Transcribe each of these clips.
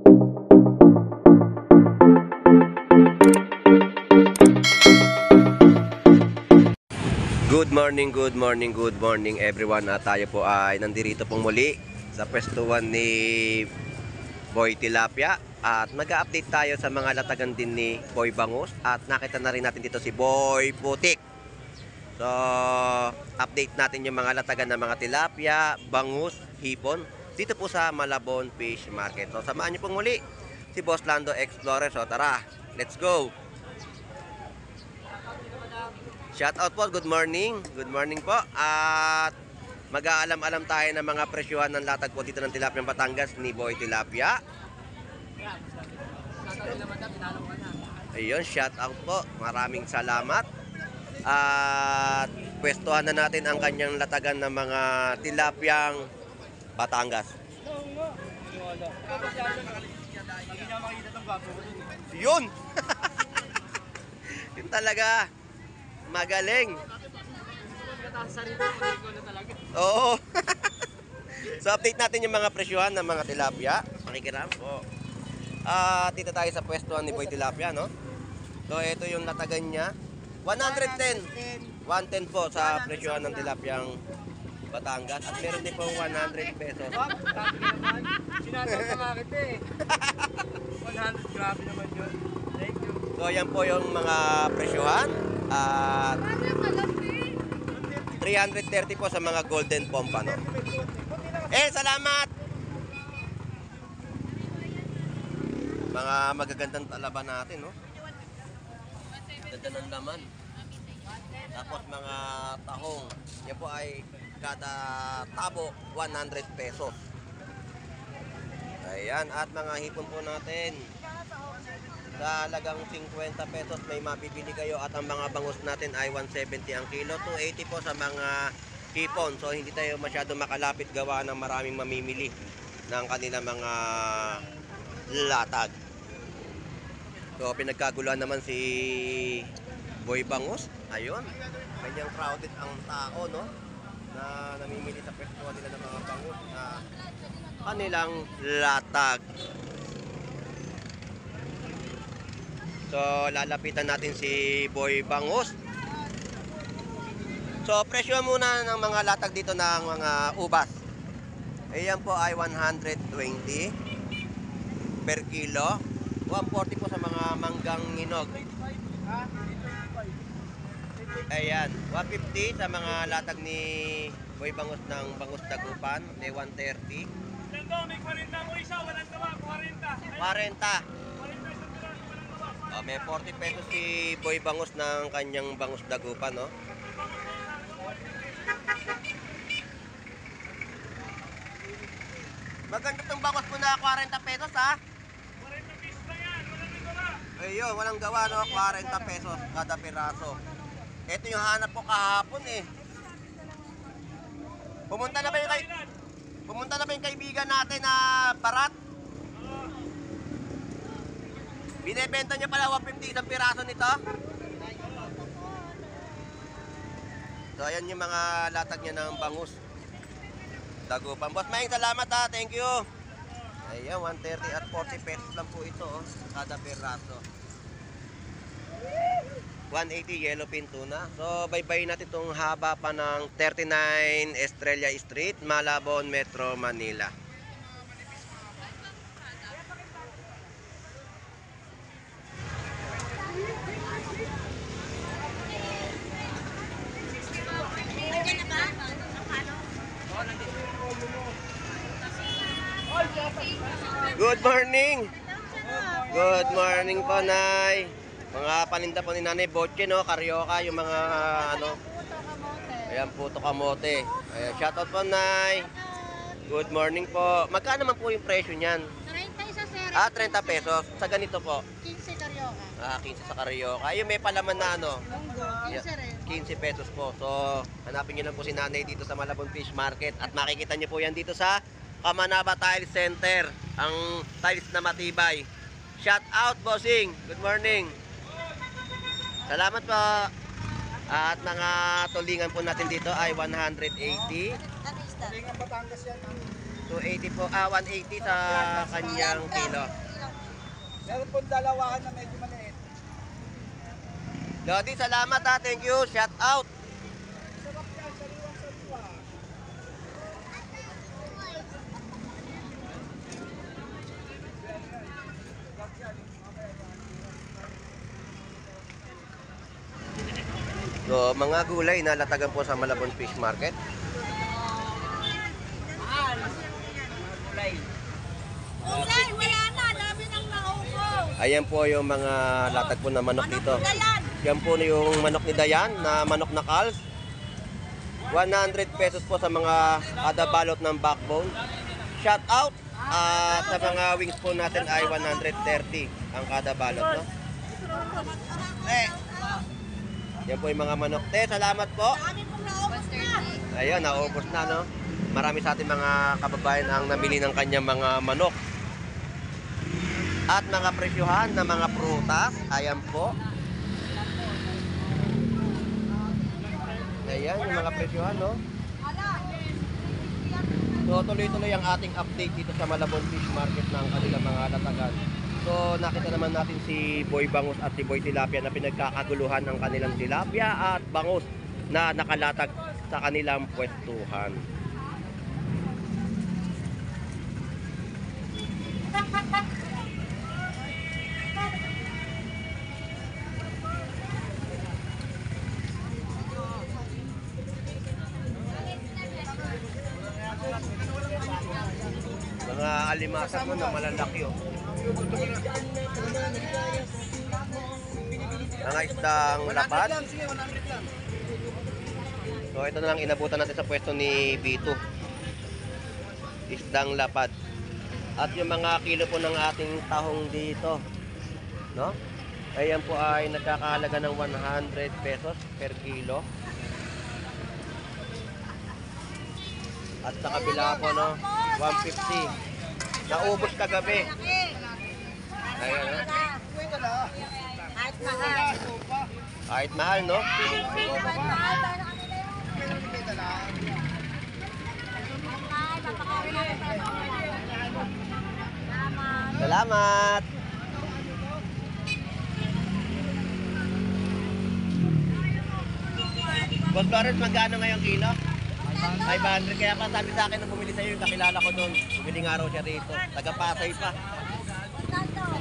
Good morning everyone. Tayo po ay nandirito pong muli sa pwestuhan ni Boy Tilapia at mag-update tayo sa mga latagan din ni Boy Bangus at nakita na rin natin dito si Boy Putik. So, update natin yung mga latagan ng mga tilapia, bangus, hipon dito po sa Malabon Fish Market. So, samahan niyo pong muli si Boss Lando Explorer. So, tara, let's go! Shout out po, good morning po. At mag-aalam-alam tayo ng mga presyuhan ng latag po dito ng Tilapia Batangas ni Boy Tilapia. Ayun, shout out po, maraming salamat. At pwestuhan na natin ang kanyang latagan ng mga tilapyang Batangas. Yun! Yun talaga. Magaling. Oo. So update natin yung mga presyuhan ng mga tilapia. Makikiram po. Dito tayo sa pwestuhan ni Boy Tilapia, no? So ito yung latagan niya. 110. 110 po sa presyuhan ng tilapyang Batangas. At meron din po 100 pesos. Sinataw na nga kita eh. 100, grabe naman yun. Thank you. So yan po yung mga presyuhan. At 330 po sa mga golden pompano. Salamat! Mga magagandang talaba natin, no? Ganda ng laman. Tapos mga tahong. Yan po ay kada tabo 100 pesos. Ayan, at mga hipon po natin. Sa halagang 50 pesos may mabibili kayo at ang mga bangus natin ay 170 ang kilo, 280 po sa mga hipon. So hindi tayo masyado makalapit gawa ng maraming mamimili ng kanilang mga latag. So pinagkaguluhan naman si Boy Bangus. Ayun, kanyang crowded ang tao, no? Na namimili sa pwesto nila ng mga bangus na kanilang latag. So, lalapitan natin si Boy Bangus. So, presyo muna ng mga latag dito ng mga ubas. Ayan po ay 120 per kilo. 140 po sa mga manggang hinog. Ayan, 150 sa mga latag ni Boy Bangus ng Bangus Dagupan. May 130. May 40 mo isa, walang gawa, 40. May 40 pesos si Boy Bangus ng kanyang Bangus Dagupan, no? Maganda itong bangus mo na 40 pesos, ha? 40 pesos na yan, walang gawa. Ayun, walang gawa, no? 40 pesos kada piraso. Ito yung hanap ko kahapon, eh. Pumunta na ba yung kaibigan natin na Barat? Binebenta niya pala 150 isang piraso nito. So ayan yung mga latag niya ng Bangus Dagupan. Boss, maing salamat, ha. Thank you. Ayan, 130 at 40 pesos lang po ito, oh, kada piraso. 180 yellowfin tuna. So bye-bye natin itong haba pa ng 39 Estrella Street, Malabon, Metro Manila. Good morning! Good morning po, Nay. Mga paninda po ni Nanay Botche, no? Karyoka, yung mga ano. Ayan, puto kamote. Ayan, shoutout po, Nay. Good morning po. Magkano naman po yung presyo niyan? 30 isa, sir. 30 pesos. Sa ganito po? 15 karyoka. 15 sa karyoka. Ayun, may palaman na ano? Munggo, 15 rin. 15 pesos po. So, hanapin nyo lang po si Nanay dito sa Malabon Fish Market. At makikita nyo po yan dito sa Kamanaba Tile Center. Ang tiles na matibay. Shout out, bossing. Good morning. Salamat po. At mga tulingan po natin dito ay 180. Ano isda? Batangas yan. 280 po, 180 sa kanyang kilo. Meron pong dalawahan na medyo maliit. Lodi, salamat ha. Thank you. Shout out. Sarap yan, sariwang-sariwa. So, mga gulay na latagan po sa Malabon Fish Market. Ulay, wala na. Dami nang naupo. Ayan po yung mga latag po na manok dito. Dayan. Yan po yung manok ni Dayan na manok na Cals. 100 pesos po sa mga kada balot ng backbone. Shout out. At sa mga wings po natin ay 130 ang kada balot. No? Yan po yung mga manok. Salamat po. Dami pong naubos na. Ayun, naubos na, no? Marami sa ating mga kababayan ang namili ng kanyang mga manok. At mga presyuhan ng mga prutas. Ayan po. Ayan, yung mga presyuhan, no? So, tuloy-tuloy ang ating update dito sa Malabon Fish Market ng kanilang mga latagan. So, nakita naman natin si Boy Bangus at si Boy Tilapia na pinagkakaguluhan ng kanilang tilapia at bangus na nakalatag sa kanilang pwestuhan. Mga alimasag mo na malalaki, oh. Mga isdang lapad. Sige, 100 lang. So ito na lang inabutan natin sa pwesto ni Bito. Isdang lapad. At yung mga kilo po ng ating tahong dito, no? Ayan po ay nagkakahalaga ng 100 pesos per kilo. At sa kabila po, no, 150. Naubos kagabi. Ayan, no? Kahit mahal. Kahit mahal, no? Kahit mahal. Salamat! Boss Lawrence, magkano ngayong kilo? 500. Kaya pa sabi sa akin nung bumili sa'yo, yung kakilala ko doon. Bumili nga raw siya rito. Taga-Pasay pa.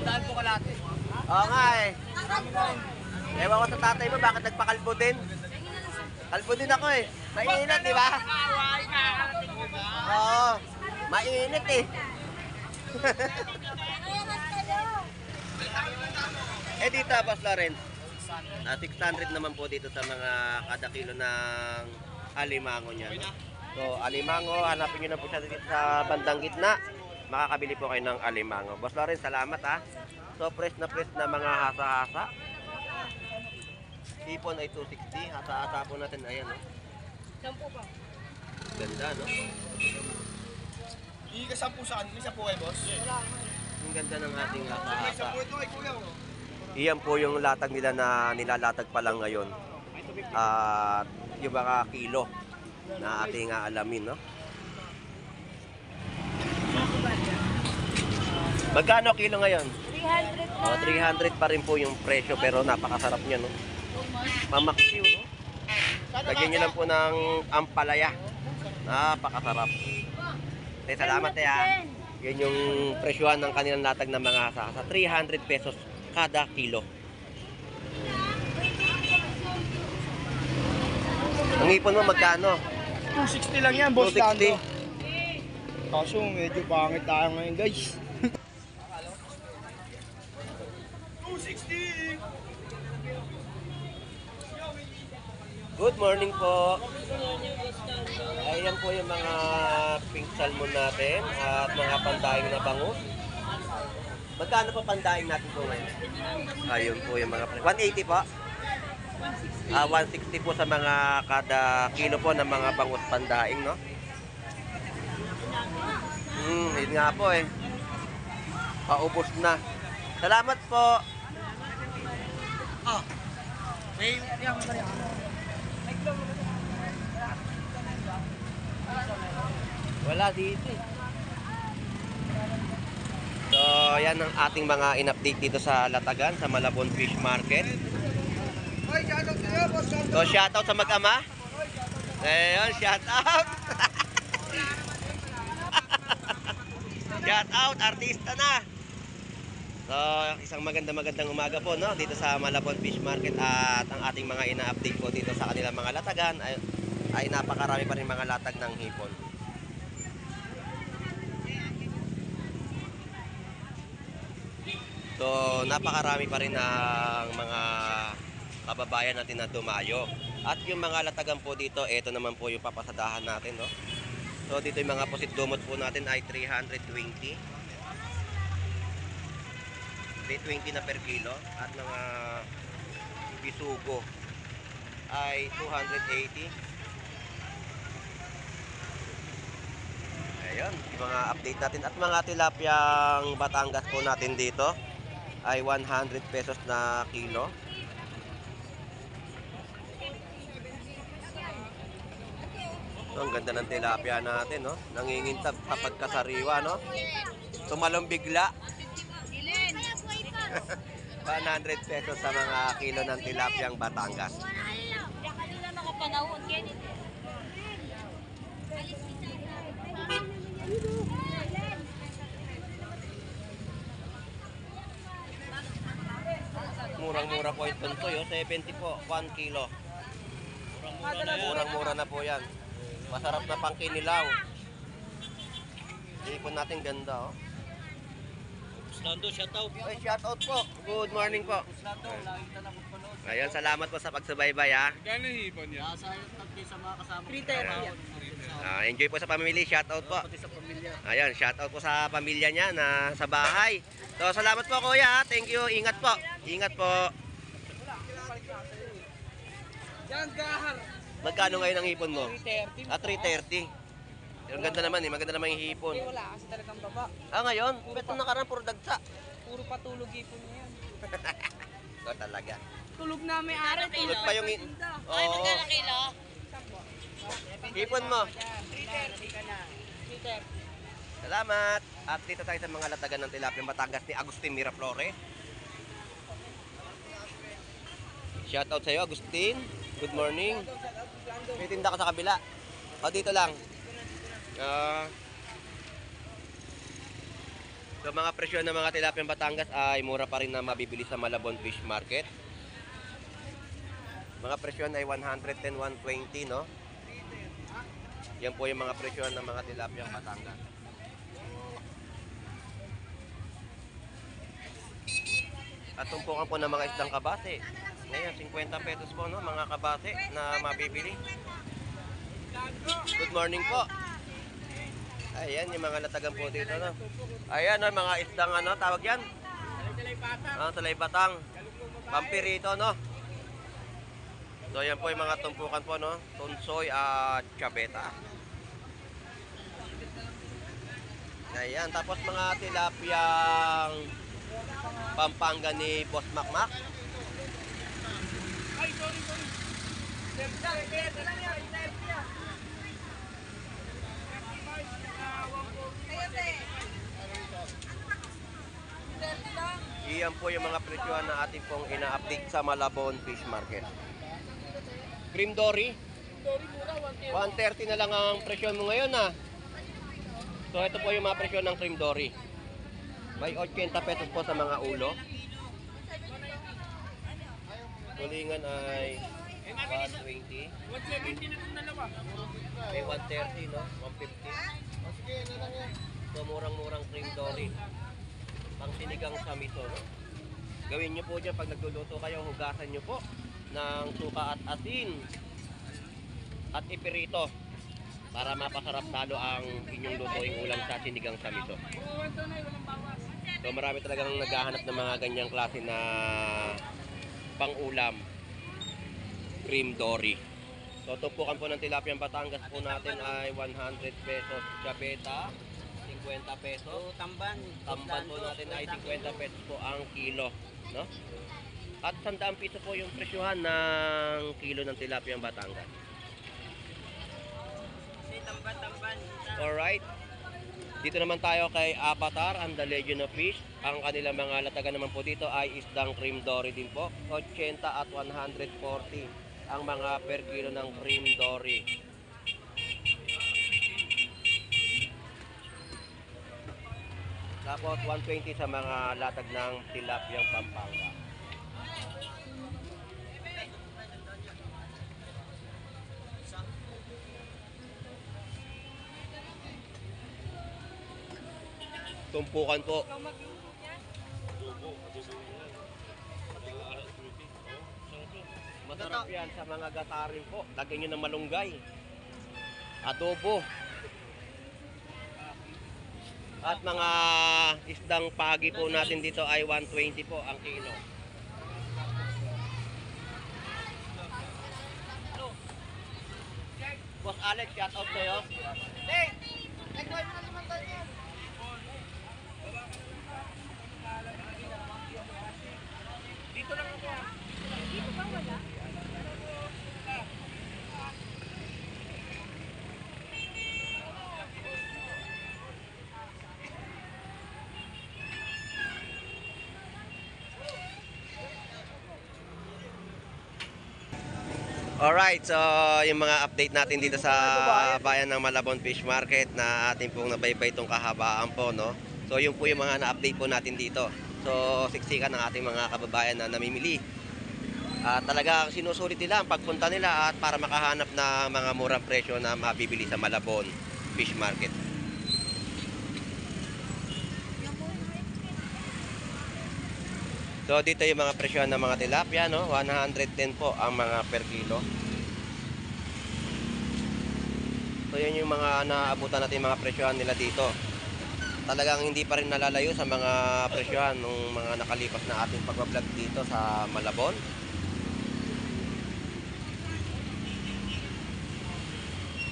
Saan po kalate? Oo nga eh. Ewan ko sa tatay mo, bakit nagpakalbo din? Kalbo din ako eh. Mainit, di ba? Oo. Mainit eh. Eh dito, Boss Lawrence. 600 naman po dito sa mga kada kilo ng alimango niya. No? So, alimango, hanapin nyo na po siya dito sa bandang gitna. Makakabili po kayo ng alimango. Boss Lawrence, salamat ha. So, fresh na mga hasa-hasa. Hipon ay 260. Hasa-hasa po natin. Ayan, no? Ganda, no? Iigasan po saan? Isa po kayo, boss? Ang ganda ng ating Isa hasa-hasa. po ito ay kuya. Iyan po yung latag nila na nilalatag pa lang ngayon. At yung mga kilo na ating alamin, no? Magkano kilo ngayon? 300 Oh, 300 pa rin po yung presyo pero napakasarap niya, no? Mamaksiw, no? Lagyan niyo lang po ng ampalaya. Napakasarap. Salamat ha. Yan yung presyohan ng kanilang latag ng mga hasa-hasa. 300 pesos kada kilo. Ang ipon mo magkano? 260 lang yan, boss. 260. Kaso medyo pangit tayo ngayon, guys. 260! Good morning po. Ayan po yung mga pink salmon natin at mga pandaing na bangus. Magkano po pandaing natin po ngayon? Ayun po yung mga 180 po. 160 po sa mga kada kilo po ng mga bangus pandaing, no? Yun nga po eh. Paubos na. Salamat po. Wala dito eh. kasabayan ng ating mga in-update dito sa Latagan, sa Malabon Fish Market. So, shoutout sa mag-ama. Ayun, shoutout. Shoutout, artista na. So, isang magandang umaga po, no, dito sa Malabon Fish Market, at ang ating mga ina-update po dito sa kanilang mga latagan ay napakarami pa rin mga latag ng hipon. So, napakarami pa rin ng mga kababayan natin na dumayo. At yung mga latagan po dito, ito naman po yung papasadahan natin, no. So, dito yung mga pusit dumot po natin ay 320. 320 na per kilo. At mga bisugo ay 280. Ayun, yung mga update natin. At mga tilapyang Batangas po natin dito ay 100 pesos na kilo. So, ang ganda ng tilapia natin, no? Nangingintab kapag kasariwa, no? Tumalong bigla. 100 pesos sa mga kilo ng tilapyang Batangas. Kanina makapanahon, ganito. Murang-mura po yung tuntoy, 70 po, 1 kilo. Murang-mura na po yan. Masarap na pang kinilaw. Ipon natin ganda, oh. Slando, shoutout. Ay, shoutout po. Good morning po. Ayun, salamat po sa pagsubaybay, ha. Gano'n hipon yan? Sa mga kasama. 330. Enjoy po sa family, shoutout po. Pati sa pamilya. Ayan, shoutout po sa pamilya niya na sa bahay. So, salamat po kuya. Thank you. Ingat po. Ingat po. Yan, gahar. Magkano ngayon ang hipon mo? 330. 330. Ang ganda naman eh. Maganda naman yung hipon. Wala kasi talagang baba. Ngayon? Beto nakaraan puro dagsa. Puro patulog hipon niya yan. Ito talaga. Tulog na may araw. Tulog pa yung... Ay, Oo. magkano kilo? Hipon mo. 330. Salamat. At dito tayo sa mga latagan ng tilapia Batangas ni Agustin Miraflores. Shoutout sa iyo, Agustin. Good morning. May tinda ka sa kabila. O, dito lang. So, mga presyo ng mga tilapia Batangas ay mura pa rin na mabibili sa Malabon Fish Market. Mga presyo ay 110, 120, no? Yan po yung mga presyo ng mga tilapia Batangas. At tumpukan po ng mga isdang kabase. Ngayon, 50 pesos po, no, mga kabase na mabibili. Good morning po. Ayan, yung mga latagan po dito, no. Ayan, no, mga isdang, ano, tawag yan? Talay batang. Pampirito, no. So, yan po yung mga tumpukan po, no. Tunsoy at chabeta. Ayan, tapos mga tilapyang Pampanga ni Boss Makmak. Ay, sorry. Iyan po yung mga presyohan na ating pong ina-update sa Malabon Fish Market. Cream Dory. 130 na lang ang presyon mo ngayon, ha. So, ito po yung mga presyon ng Cream Dory. May 80 pesos po sa mga ulo. Tulingan ay 120. 170 na itong dalawa. May 130, no? 150. So, murang-murang Cream Dory. Pang sinigang sa miso, no? Gawin nyo po dyan pag nagluluto kayo, hugasan nyo po ng suka at asin at ipirito para mapasarap lalo ang inyong lutuing ulam sa sinigang sa miso. So, marami talagang naghahanap ng mga ganyang klase na pang-ulam. Cream Dory. So, tumpukan po ng tilapia Batangas po natin ay 100 pesos. Chabeta, 50 pesos. Tamban. Tamban po natin ay 50 pesos po ang kilo, no? At 100 piso po yung presyuhan ng kilo ng tilapia Batangas. Tamban. Alright. Dito naman tayo kay Avatar and the Legend of Fish. Ang kanilang mga latagan naman po dito ay isdang cream dory din po. 80 at 140 ang mga per kilo ng cream dory. Tapos 120 sa mga latag ng tilapiyang Pampanga. Tumpukan po. Masarap yan sa mga gatarin po. Lagyan nyo ng malunggay. Adobo. At mga isdang pagi po natin dito ay 120 po ang kilo. Boss Alex, shout out sa'yo. Hey! Nagawin mo na naman tayo yan. Dito lang ako. Dito ba wala? Alright, so yung mga update natin dito sa bayan ng Malabon Fish Market na ating pong nabaybay itong kahabaan po, no? So yung po yung mga na-update po natin dito. So siksikan ng ating mga kababayan na namimili. At talagang sinusulit nila ang pagpunta nila at para makahanap na mga murang presyo na mabibili sa Malabon Fish Market. So dito yung mga presyohan ng mga tilapia, no? 110 po ang mga per kilo. So yun yung mga naabutan natin mga presyohan nila dito. Talagang hindi pa rin nalalayo sa mga presyohan ng mga nakalipas na ating pagbablog dito sa Malabon.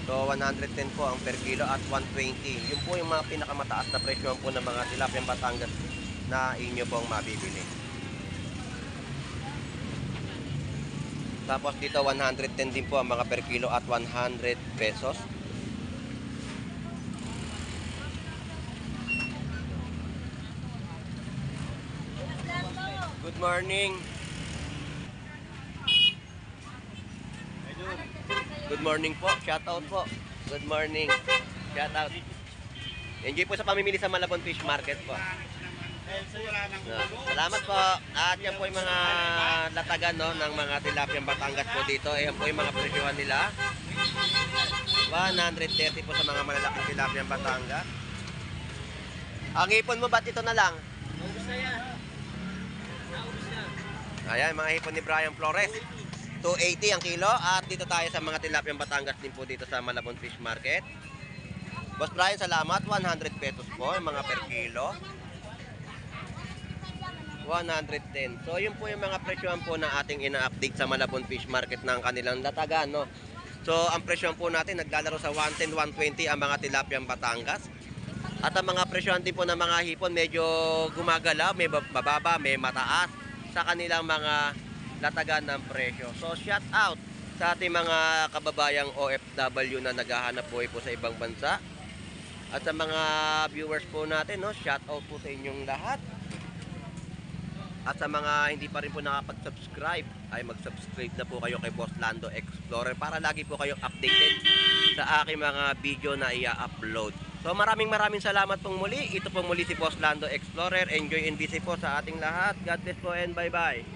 So 110 po ang per kilo at 120. Yun po yung mga pinakamataas na presyohan po ng mga tilapia Batangas na inyo pong mabibili. Tapos dito 110 din po ang mga per kilo at 100 pesos. Good morning. Good morning po. Shout out po. Good morning. Shout out. Enjoy po sa pamimili sa Malabon Fish Market po. Salamat po. At yan po yung mga latagan, no, ng mga tilapiyang Batangas po dito. Ayan po yung mga presyohan nila. 130 po sa mga malalaking tilapiyang Batangas. Ang hipon mo, ba't ito na lang? Ayan, mga hipon ni Brian Flores. 280 ang kilo. At dito tayo sa mga tilapiyang Batangas din po dito sa Malabon Fish Market. Boss Brian, salamat. 100 pesos po yung mga per kilo. 110. So yun po yung mga presyohan po na ating ina-update sa Malabon Fish Market ng kanilang latagan, no. So ang presyohan po natin naglalaro sa 110, 120 ang mga tilapiyang Batangas. At ang mga presyohan din po ng mga hipon medyo gumagalaw, may bababa, may mataas sa kanilang mga latagan ng presyo. So shout out sa ating mga kababayang OFW na naghahanap buhay po sa ibang bansa. At sa mga viewers po natin, no, shout out po sa inyong lahat. At sa mga hindi pa rin po nakapag-subscribe, ay mag-subscribe na po kayo kay Boss Lando Explorer para lagi po kayong updated sa aking mga video na i-upload. So maraming salamat pong muli. Ito pong muli si Boss Lando Explorer. Enjoy and busy po sa ating lahat. God bless po and bye-bye.